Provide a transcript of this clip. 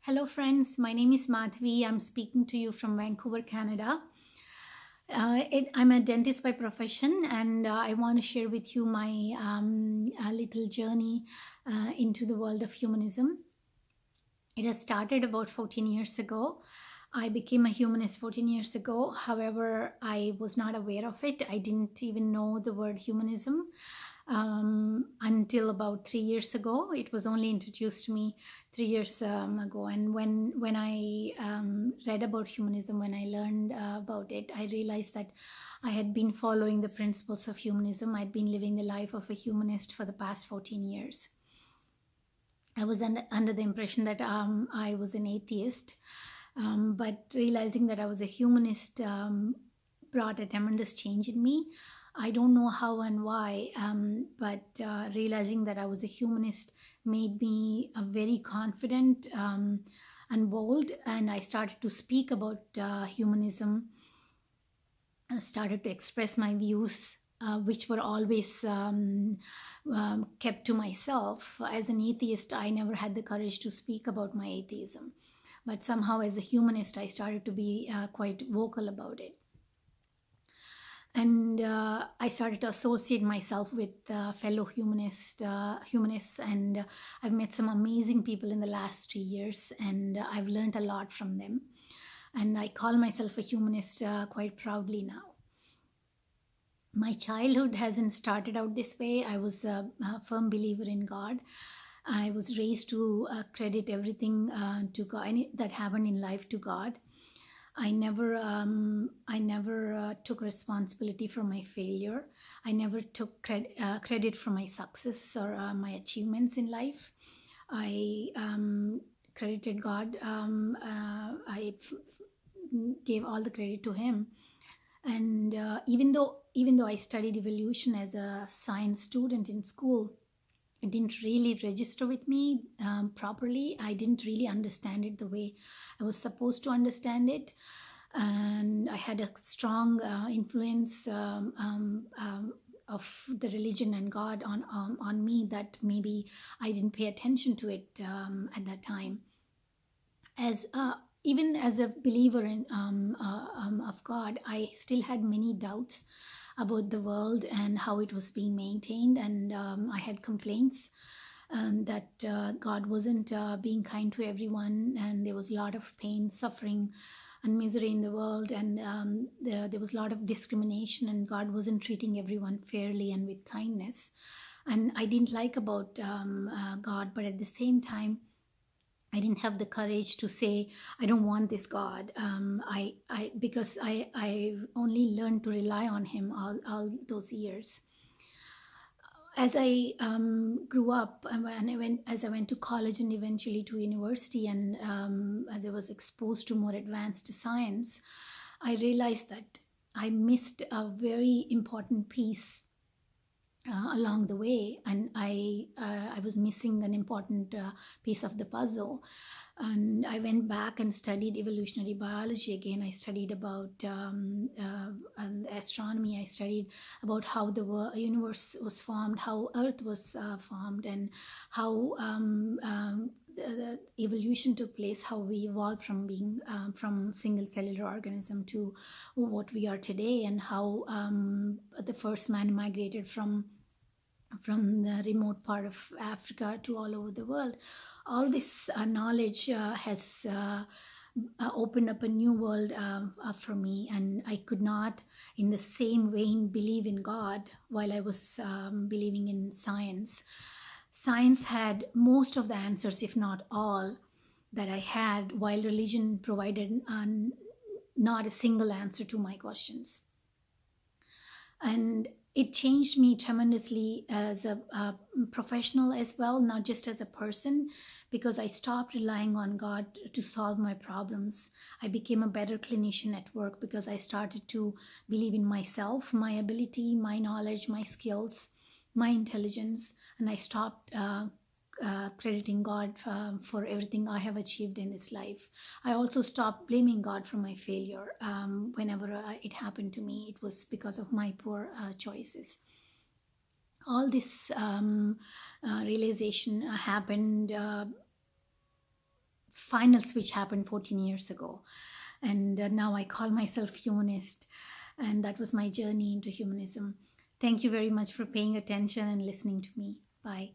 Hello, friends. My name is Madhvi. I'm speaking to you from Vancouver, Canada. I'm a dentist by profession, and I want to share with you my little journey into the world of humanism. It has started about 14 years ago. I became a humanist 14 years ago. However, I was not aware of it. I didn't even know the word humanism until about 3 years ago. It was only introduced to me 3 years ago. And when I read about humanism, when I learned about it, I realized that I had been following the principles of humanism. I'd been living the life of a humanist for the past 14 years. I was under the impression that I was an atheist, but realizing that I was a humanist brought a tremendous change in me. I don't know how and why, but realizing that I was a humanist made me very confident and bold, and I started to speak about humanism. I started to express my views, which were always kept to myself. As an atheist, I never had the courage to speak about my atheism. But somehow, as a humanist, I started to be quite vocal about it. And I started to associate myself with fellow humanists, and I've met some amazing people in the last 3 years, and I've learned a lot from them. And I call myself a humanist quite proudly now. My childhood hasn't started out this way. I was a firm believer in God. I was raised to credit everything to God, that happened in life to God. I never took responsibility for my failure. I never took credit for my success or my achievements in life. I credited God. I gave all the credit to Him. And even though I studied evolution as a science student in school, it didn't really register with me properly. I didn't really understand it the way I was supposed to understand it. And I had a strong influence of the religion and God on me, that maybe I didn't pay attention to it at that time. As Even as a believer of God, I still had many doubts about the world and how it was being maintained, and I had complaints that God wasn't being kind to everyone, and there was a lot of pain, suffering, and misery in the world, and there was a lot of discrimination, and God wasn't treating everyone fairly and with kindness. And I didn't like about God, but at the same time, I didn't have the courage to say I don't want this God. Because I only learned to rely on Him all those years. As I grew up, and as I went to college and eventually to university, and as I was exposed to more advanced science, I realized that I missed a very important piece along the way, and I was missing an important piece of the puzzle. And I went back and studied evolutionary biology again. I studied about astronomy. I studied about how the universe was formed, how Earth was formed, and how the evolution took place, how we evolved from being from single cellular organism to what we are today, and how the first man migrated from the remote part of Africa to all over the world. All this knowledge has opened up a new world for me, and I could not, in the same vein, believe in God while I was believing in science. Science had most of the answers, if not all, that I had, while religion provided not a single answer to my questions. And it changed me tremendously as a professional as well, not just as a person, because I stopped relying on God to solve my problems. I became a better clinician at work because I started to believe in myself, my ability, my knowledge, my skills, my intelligence, and I stopped crediting God for everything I have achieved in this life. I also stopped blaming God for my failure. Whenever it happened to me, it was because of my poor choices. All this realization happened final switch happened 14 years ago. And now I call myself humanist. And that was my journey into humanism. Thank you very much for paying attention and listening to me. Bye.